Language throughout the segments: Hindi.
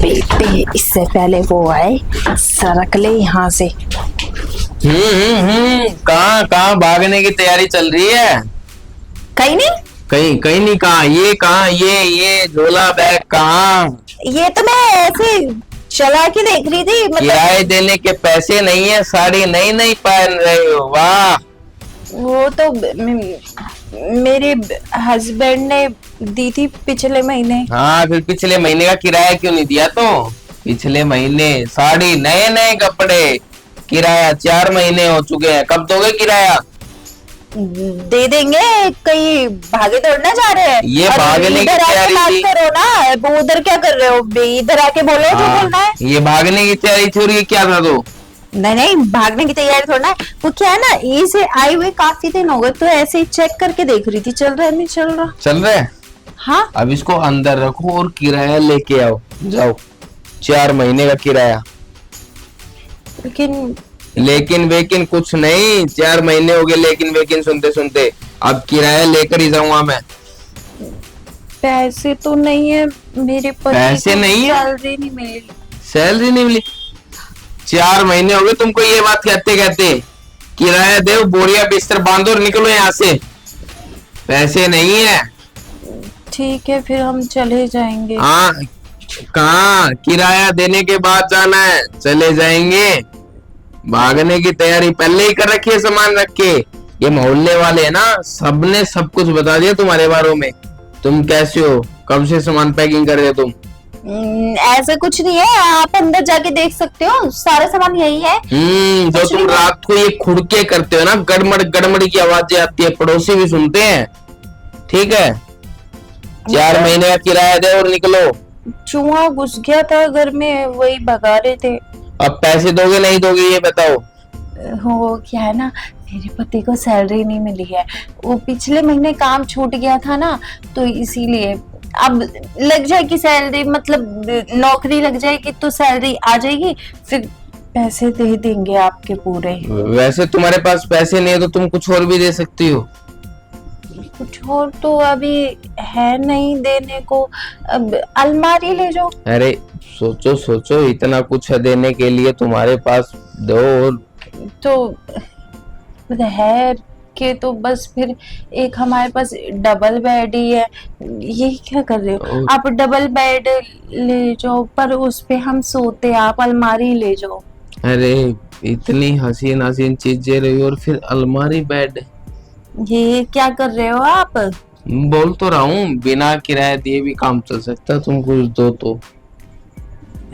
बेटे इससे पहले वो आए, सरक ले यहाँ से। कहाँ कहाँ भागने की तैयारी चल रही है? कहीं नहीं। कहीं कहीं नहीं। कहाँ ये झोला बैग कहाँ? ये तो मैं ऐसे चला के देख रही थी, मतलब किराए देने के पैसे नहीं है, साड़ी नई नई पहन रहे हो, वाह। वो तो मेरे हस्बैंड ने दी थी पिछले महीने। हाँ, फिर पिछले महीने का किराया क्यों नहीं दिया? तो पिछले महीने साड़ी, नए नए कपड़े, किराया 4 महीने हो चुके हैं, कब दोगे किराया? दे देंगे, कहीं भागे दौड़ना जा रहे हैं? ये भागने की तैयारी थी। करो ना, वो उधर क्या कर रहे हो? इधर आके बोलो जो बोलना है। ये भागने की तैयारी थी और ये क्या था? तो नहीं, भागने की तैयारी थोड़ा ना, वो क्या है ना, ये से आए हुए काफी दिन हो गए, तो ऐसे ही चेक करके देख रही थी, चल रहा है नहीं चल रहा। चल रहा है। हाँ, अब इसको अंदर रखो और किराया लेके आओ, जाओ। 4 महीने का किराया। लेकिन वेकिन कुछ नहीं, 4 महीने हो गए लेकिन वेकिन सुनते सुनते। अब किराया लेकर ही जाऊंगा मैं। पैसे तो नहीं है मेरे पास। पैसे नहीं है? सैलरी नहीं मिली। सैलरी नहीं मिली? 4 महीने हो गए तुमको ये बात कहते कहते। किराया दो, बोरिया बिस्तर बांधो और निकलो यहाँ से। पैसे नहीं है। ठीक है, फिर हम चले जाएंगे। हाँ, कहाँ? किराया देने के बाद जाना है, चले जाएंगे। भागने की तैयारी पहले ही कर रखी है, सामान रख के। ये मोहल्ले वाले है ना, सबने सब कुछ बता दिया तुम्हारे बारे में। तुम कैसे हो, कब से सामान पैकिंग कर रहे हो तुम? ऐसा कुछ नहीं है, आप अंदर जाके देख सकते हो, सारा सामान यही है। जो तुम रात को ये खुड़के करते हो ना, गड़मड़ गड़मड़ की आवाजें आती है, पड़ोसी भी सुनते हैं। ठीक है, 4 महीने का किराया दे और निकलो। चूहा घुस गया था घर में, वही भगा रहे थे। अब पैसे दोगे नहीं दोगे ये बताओ? हो क्या है ना, मेरे पति को सैलरी नहीं मिली है, वो पिछले महीने काम छूट गया था ना, तो इसीलिए अब लग जाएगी सैलरी, मतलब नौकरी लग जाएगी तो सैलरी आ जाएगी, फिर पैसे दे देंगे आपके पूरे। वैसे तुम्हारे पास पैसे नहीं है तो तुम कुछ और भी दे सकती हो। कुछ और तो अभी है नहीं देने को, अब अलमारी ले जाओ। अरे सोचो सोचो, इतना कुछ है देने के लिए तुम्हारे पास, दो। और तो है के तो बस फिर एक हमारे पास डबल बेड ही है। ये क्या कर रहे हो आप? डबल बेड ले जाओ, पर उस पे हम सोते, आप अलमारी ले जाओ। अरे इतनी हसीन हसीन चीजें रही और फिर अलमारी बेड, ये क्या कर रहे हो आप? बोल तो रहा हूँ बिना किराया दिए भी काम चल सकता है, तुम कुछ दो तो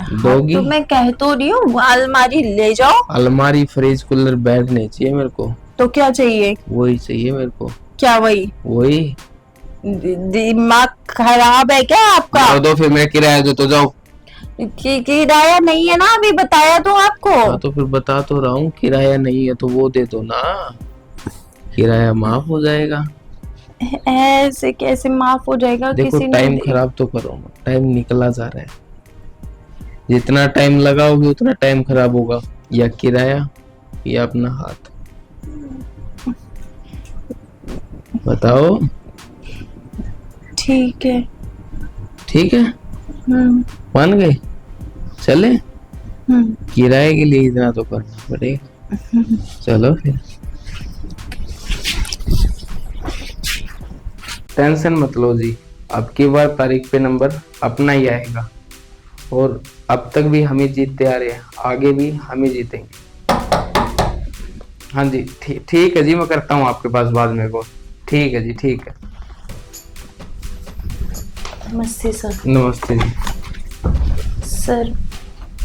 दोगी। तो मैं कह तो रही हूँ अलमारी ले जाओ। अलमारी, फ्रिज, कूलर, बेड नहीं चाहिए मेरे को। तो क्या चाहिए? वही चाहिए मेरे को। क्या वही? वही। दिमाग खराब है क्या आपका? दो फिर मैं किराया दो तो जाओ। किराया नहीं है ना, अभी बताया तो आपको। हाँ तो फिर बता तो रहा हूँ, किराया नहीं है तो वो दे दो ना, किराया माफ हो जाएगा। ऐसे कैसे माफ हो जाएगा? देखो किसी टाइम खराब तो करो, टाइम निकला जा रहा है, जितना टाइम लगाओगे उतना टाइम खराब होगा। या किराया या अपना हाथ, बताओ। ठीक है। ठीक है, मान गए? चले? किराए के लिए इतना तो करना पड़ेगा। चलो फिर, टेंशन मत लो जी, अब की बार तारीख पे नंबर अपना ही आएगा। और अब तक भी हम ही जीतते आ रहे हैं, आगे भी हम ही जीतेंगे। हाँ जी, ठीक है जी, मैं करता हूँ आपके पास बाद में कॉल। ठीक है जी, ठीक है। नमस्ते सर। नमस्ते जी। सर।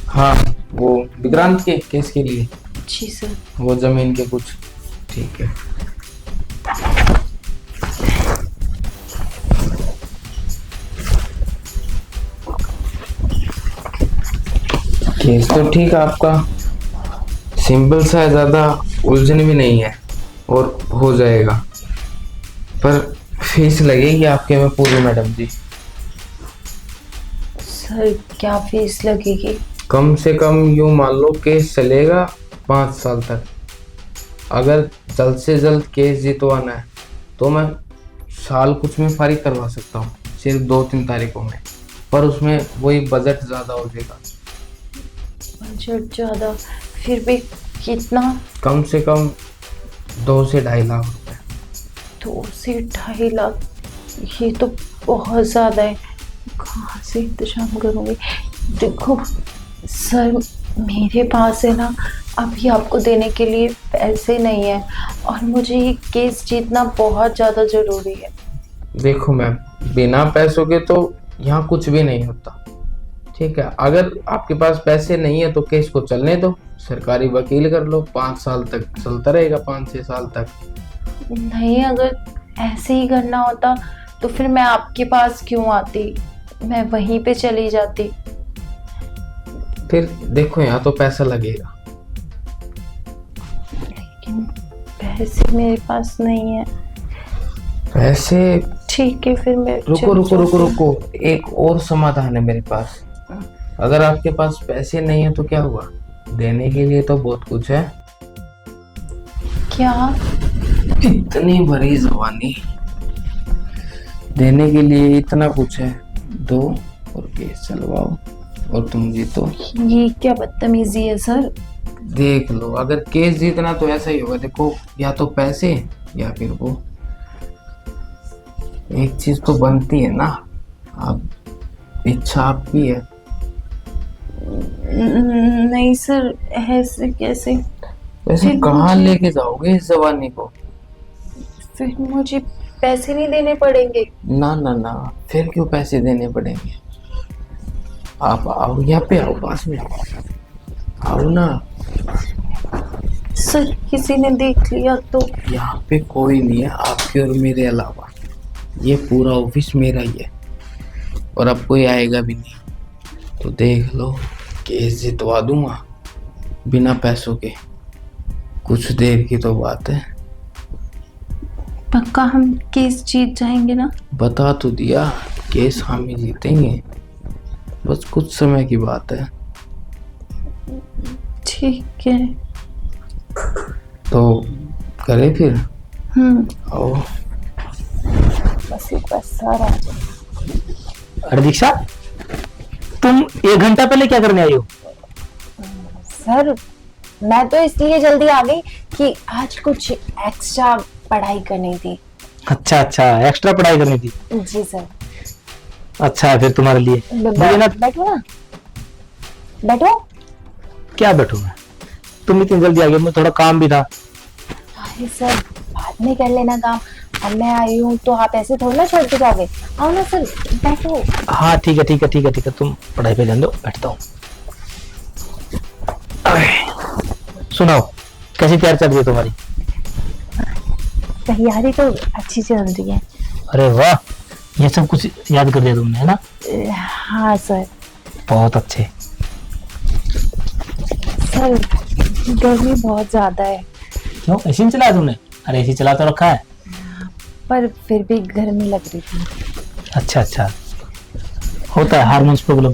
हाँ, वो विक्रांत के केस के लिए। जी सर। वो जमीन के कुछ, ठीक है। केस तो ठीक है आपका, सिंपल सा है, ज्यादा उलझन भी नहीं है और हो जाएगा, पर फीस लगेगी आपके में पूरी मैडम जी। सर क्या फीस लगेगी? कम से कम यूं मान लो केस चलेगा 5 साल तक। अगर जल्द से जल्द केस जितवाना है तो मैं साल कुछ में फारिग करवा सकता हूँ, सिर्फ 2-3 तारीखों में। पर उसमें वही बजट ज्यादा हो जाएगा। बजट ज्यादा? फिर भी कितना? कम से कम 2 से 2.5 लाख रुपए। 2 से 2.5 लाख? ये तो बहुत ज्यादा है, कहाँ से इंतजाम करूँगी? देखो सर, मेरे पास है ना अभी आपको देने के लिए पैसे नहीं है, और मुझे ये केस जीतना बहुत ज़्यादा ज़रूरी है। देखो मैम, बिना पैसों के तो यहाँ कुछ भी नहीं होता, ठीक है। अगर आपके पास पैसे नहीं है तो केस को चलने दो, सरकारी वकील कर लो, 5 साल तक चलता रहेगा, 5-6 साल तक। नहीं, अगर ऐसे ही करना होता तो फिर मैं आपके पास क्यों आती, मैं वहीं पे चली जाती। फिर देखो यहाँ तो पैसा लगेगा। लेकिन पैसे मेरे पास नहीं है। पैसे? ठीक है, फिर मैं रुको रुको रुको रुको, एक और समाधान है मेरे पास। अगर आपके पास पैसे नहीं है तो क्या हुआ, देने के लिए तो बहुत कुछ है। क्या? इतनी बड़ी जवानी, देने के लिए इतना कुछ है। दो और केस चलवाओ और तुम जीतो। ये क्या बदतमीजी है सर? देख लो, अगर केस जीतना तो ऐसा ही होगा। देखो, या तो पैसे या फिर वो, एक चीज तो बनती है ना। आप, इच्छा आपकी है। नहीं सर, ऐसे कैसे? वैसे फिर कहाँ मुझे- लेके जाओगे इस जवानी को? फिर मुझे पैसे नहीं देने पड़ेंगे? ना ना ना, फिर क्यों पैसे देने पड़ेंगे? आप आओ, यहाँ पे आओ, पास में आओ ना। सर किसी ने देख लिया तो? यहाँ पे कोई नहीं है आपके और मेरे अलावा, ये पूरा ऑफिस मेरा ही है, और अब कोई आएगा भी नहीं। तो देख लो, केस जितवा दूंगा बिना पैसों के। कुछ देर की तो बात है। पक्का हम केस जीत जाएंगे ना? बता तो दिया, केस हम ही जीतेंगे, बस कुछ समय की बात है। ठीक है। तो करे फिर? आओ। बस एक बार सर आ जाए। अरे दीक्षा, तुम 1 घंटा पहले क्या करने आई हो? सर मैं तो इसलिए जल्दी आ गई कि आज कुछ एक्स्ट्रा पढ़ाई करनी थी। अच्छा अच्छा, एक्स्ट्रा पढ़ाई करनी थी। जी सर। अच्छा है फिर तुम्हारे लिए। मुझे ना, बैठो ना, बैठो। क्या बैठूं मैं, तुम इतनी जल्दी आ गए, मुझे थोड़ा काम भी था। अरे सर, बाद में कर लेना काम, अब मैं आई हूँ तो आप ऐसे थोड़ा ना छोड़ के जाओगे। आओ ना सर, बैठो। हाँ ठीक है ठीक है ठीक है ठीक है, तुम पढ़ाई पे ध्यान दो, बैठता हूँ। सुनाओ, कैसी तैयारी चल रही है तुम्हारी? तैयारी तो अच्छी चल रही है। अरे वाह, ये सब कुछ याद कर दिया तुमने, है ना? हाँ सर। बहुत अच्छे। सर गर्मी बहुत ज्यादा है। क्यों, एसी नहीं चलाया तुमने? अरे एसी चला तो रखा है। पर फिर भी गर्मी लग रही थी। अच्छा अच्छा, होता है, हार्मोन्स प्रॉब्लम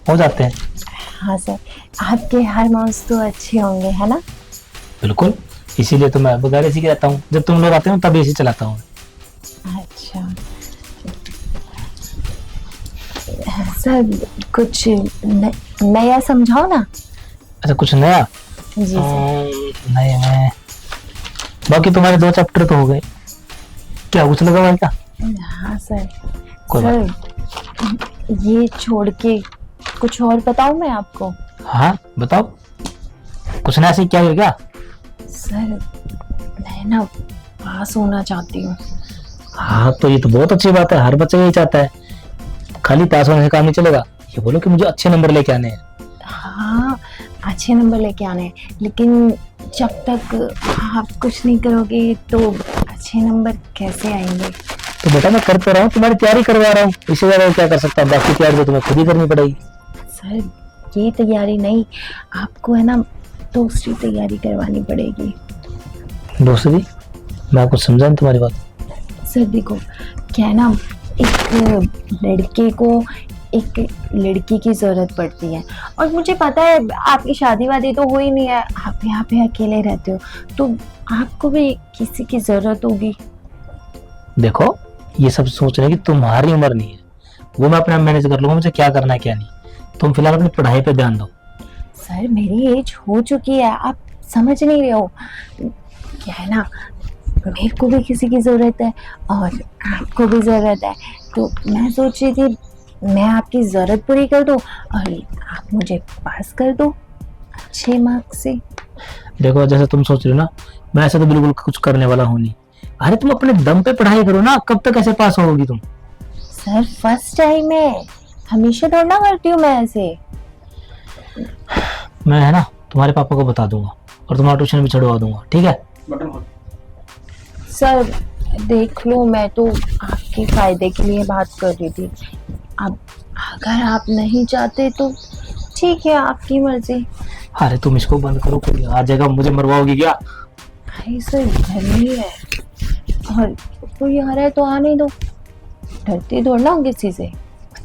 हो जाते हैं। हाँ सर, आपके हार्मोन्स तो अच्छे होंगे, है ना? बिल्कुल, इसीलिए तो मैं बगैर एसी के रहता हूँ, जब तुम लोग आते हो तब एसी चलाता हूँ। अच्छा सर, कुछ नया समझाओ ना। अच्छा, कुछ नया? जी सर। नए में बाकी तुम्हारे 2 चैप्टर तो हो गए, क्या कुछ लगा हुआ है क्या? हाँ सर। कोई सर ये छोड़ के कुछ और बताऊं मैं आपको? हाँ बताओ, कुछ नया सीख क्या है क्या? सर मैं ना पास होना चाहती हूँ। हाँ तो ये तो बहुत अच्छी बात है, हर बच्चा यही चाहता है। खाली पास होने से काम नहीं चलेगा, ये बोलो कि मुझे अच्छे नंबर लेके आने हैं। हाँ, अच्छे नंबर लेके आने हैं, लेकिन जब तक आप कुछ नहीं करोगे तो अच्छे नंबर कैसे आएंगे? तो बेटा मैं कर तो रहा हूँ, तुम्हारी तैयारी करवा रहा हूँ, इससे ज्यादा क्या कर सकता हूँ? बाकी तैयारी तो तुम्हें खुद ही करनी पड़ेगी। सर ये तैयारी नहीं, आपको है ना दूसरी तैयारी करवानी पड़ेगी। दूसरी? मैं आपको समझा नहीं तुम्हारी बात। सर देखो, क्या है ना, एक लड़के को एक लड़की की जरूरत पड़ती है, और मुझे पता है आपकी शादी वादी तो हुई नहीं है, आप यहाँ पे अकेले रहते हो, तो आपको भी किसी की जरूरत होगी। देखो, ये सब सोचने की तुम्हारी उम्र नहीं है, वो मैं अपने आप मैनेज कर लूंगा, मुझे क्या करना है क्या नहीं। तुम फिलहाल अपनी पढ़ाई पे ध्यान दो। सर मेरी एज हो चुकी है, आप समझ नहीं रहे हो। क्या है ना, मेरे को भी किसी की जरूरत है और आपको भी जरूरत है, तो मैं सोच रही थी मैं आपकी जरूरत पूरी कर दूं और आप मुझे पास कर दो अच्छे मार्क्स से। देखो जैसे तुम सोच रहे हो ना, मैं ऐसा तो बिल्कुल कुछ करने वाला हूँ नहीं। अरे तुम अपने दम पे पढ़ाई करो ना, कब तक ऐसे पास होगी तुम। सर फर्स्ट टाइम है, हमेशा दौड़ना करती हूँ मैं ऐसे। मैं है ना तुम्हारे पापा को बता दूंगा और तुम्हारा ट्यूशन भी छुड़वा दूंगा, ठीक है। सर देख लो, मैं तो आपके फायदे के लिए बात कर रही थी। अब अगर आप नहीं चाहते तो ठीक है, आपकी मर्जी। अरे तुम इसको बंद करो, कोई आ जाएगा, मुझे मरवाओगी क्या। भाई सर घर ही है और कोई आ रहा है तो आने दो, डरती दौड़ना हूँ किसी से।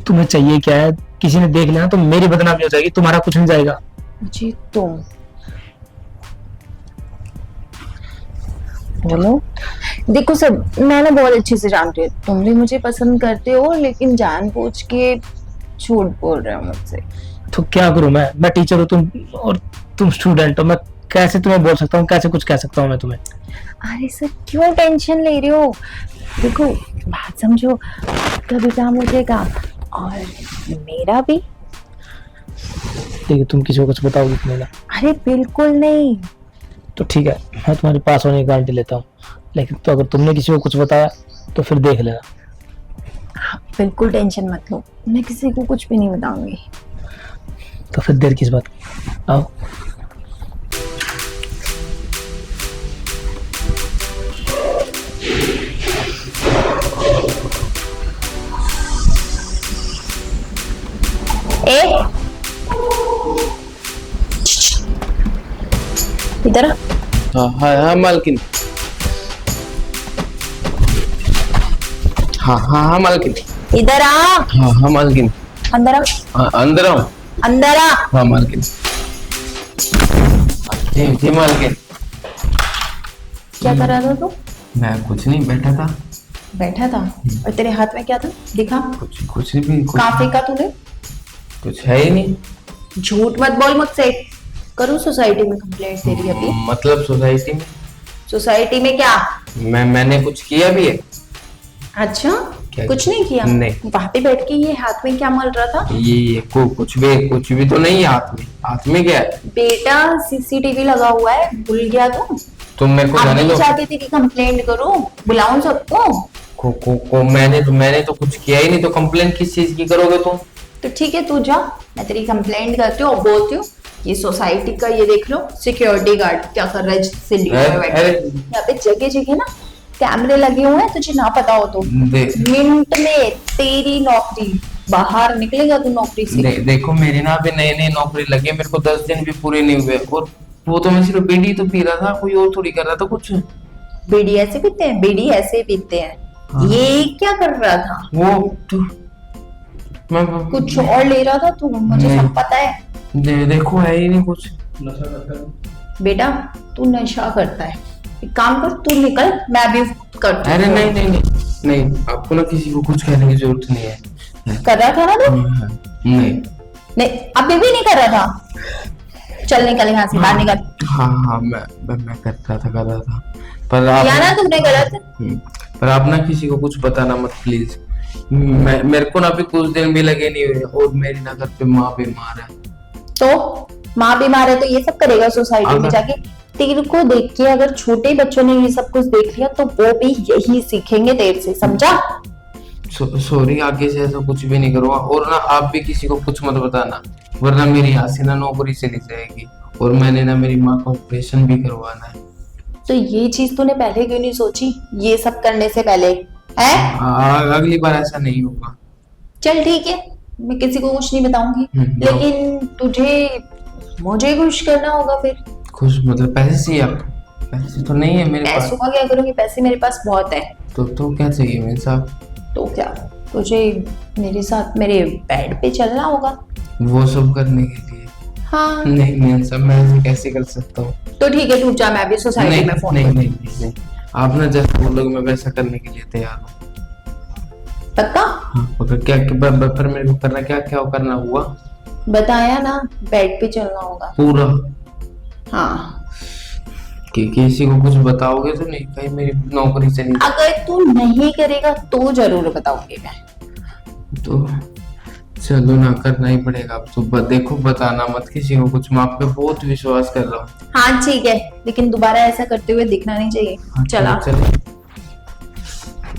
तुम्हें चाहिए क्या है, किसी ने देख लिया तो मेरी बदनामी हो जाएगी, तुम्हारा कुछ नहीं जाएगा। जी तुम बोलो। देखो सर, मैं ना बहुत अच्छे से जानती हूँ तुम भी मुझे पसंद करते हो, लेकिन जानबूझ के झूठ बोल रहे हो मुझसे। तो क्या करूं मैं टीचर हूँ, तुम स्टूडेंट हो, मैं कैसे तुम्हें बोल सकता हूँ, कैसे कुछ कह सकता हूँ मैं तुम्हें। अरे सर क्यों टेंशन ले रहे हो, देखो बात समझो, आपका भी काम हो जाएगा और मेरा भी। ठीक है, तुम किसी को कुछ बताओगी कि नहीं? अरे बिल्कुल नहीं। तो ठीक है, मैं तुम्हारे पास होने की गारंटी लेता हूँ, लेकिन तो अगर तुमने किसी को कुछ बताया तो फिर देख लेना। आप बिल्कुल टेंशन मत लो, मैं किसी को कुछ भी नहीं बताऊंगी। तो फिर देर किस बात की, आओ। इधर आ। हाँ मालकिन। हाँ मालकिन। इधर आ। हाँ मालकिन। अंदर आ। अंदर आओ। अंदर आ। हाँ मालकिन। जी मालकिन। क्या कर रहा था तू? मैं कुछ नहीं, बैठा था। और तेरे हाथ में क्या था, दिखा। कुछ नहीं। कहाँ फेंका तूने? कुछ है ही नहीं। झूठ मत बोल मुझसे, करूँ सोसाइटी में कंप्लेंट तेरी अभी। मतलब सोसाइटी में क्या? मैंने कुछ किया भी है? अच्छा क्या? कुछ नहीं किया? नहीं। वहां पे बैठ के ये हाथ में क्या मल रहा था? ये कुछ भी तो नहीं है हाथ में क्या है? बेटा सीसीटीवी लगा हुआ है, भूल गया तुम मेरे को जाने दो। चाहती थी कि कंप्लेंट करूं, बुलाऊं सबको? मैंने तो कुछ किया ही नहीं, तो कंप्लेंट किस चीज की करोगे तुम? तो ठीक है तू जा, मैं तेरी कंप्लेंट करती हूँ और बोलती हूँ ये सोसाइटी का, ये देख लो सिक्योरिटी गार्ड क्या कर रहा है सीढ़ी पे बैठ के। यहाँ पे जगह जगह ना कैमरे लगे हुए हैं, तुझे ना पता हो तो मिनट में तेरी नौकरी बाहर निकलेगा तू नौकरी से। देखो मेरी ना अभी नई नौकरी लगी है, मेरे को 10 दिन भी पूरे नहीं हुए, और वो तो मैं सिर्फ बीड़ी तो पी रहा था, कोई और थोड़ी कर रहा था कुछ। बीड़ी ऐसे पीते हैं? बीड़ी ऐसे पीते हैं। हाँ। ये क्या कर रहा था? वो तो मैं कुछ और ले रहा था तू, मुझे सब पता है। देखो है ही नहीं कुछ। नशा करता है बेटा, तू नशा करता है, एक काम कर तू निकल, मैं भी करती हूँ। अरे नहीं, आपको ना किसी को कुछ कहने की जरूरत नहीं है। कर रहा था ना तू? नहीं, अभी भी नहीं कर रहा था। चल निकल यहाँ से, बाहर निकल। हाँ मैं कर रहा था पर आप किया ना तुमने गलत। पर आप ना किसी को कुछ बताना मत प्लीज। मेरे को ना अभी कुछ दिन भी लगे नहीं हुए, और मेरी ना घर पे माँ बीमार है। तो माँ बीमार है तो ये सब करेगा सोसाइटी में जाके? तेरे को देख के अगर छोटे बच्चों ने ये सब कुछ देख लिया तो वो भी यही सीखेंगे तेरे से, समझा? सॉरी, आगे से ऐसा कुछ भी नहीं करूँगा, और ना आप भी किसी को कुछ मत बताना, वरना मेरी यहाँ से ना नौकरी चली जाएगी, और मैंने ना मेरी माँ का ऑपरेशन भी करवाना है। तो ये चीज तूने पहले क्यों नहीं सोची, ये सब करने से पहले है? अगली बार ऐसा नहीं होगा। चल ठीक है, मैं किसी को कुछ नहीं बताऊंगी, लेकिन मुझे खुश करना होगा फिर। खुश मतलब पैसे चाहिए आपको? पैसे तो नहीं है मेरे पास। पैसों का क्या करूंगी, पैसे मेरे पास बहुत है। तो क्या चाहिए मेरे साहब? तो क्या, तुझे मेरे साथ मेरे बेड पे चलना होगा। वो सब करने के लिए? हाँ। नहीं मेरे साहब, मैं ऐसे कैसे कर सकता हूँ? तो ठीक है तू जा, मैं भी सोसाइटी में फोन नहीं, आप ना जैसा बोलोगे मैं वैसा करने के लिए तैयार हूँ। पक्का? हाँ पक्का। क्या पर मेरे को करना क्या क्या करना हुआ? बताया ना, बेड पे चलना होगा पूरा हाँ। कि किसी को कुछ बताओगे तो नहीं, कहीं मेरी नौकरी से नहीं? अगर तू नहीं करेगा तो जरूर बताऊंगी मैं। तो चलो ना, करना ही पड़ेगा अब तो। देखो बताना मत किसी को कुछ, मैं आप पे बहुत विश्वास कर रहा हूँ। हाँ ठीक है, लेकिन दोबारा ऐसा करते हुए दिखना नहीं चाहिए। हाँ, चला। चलो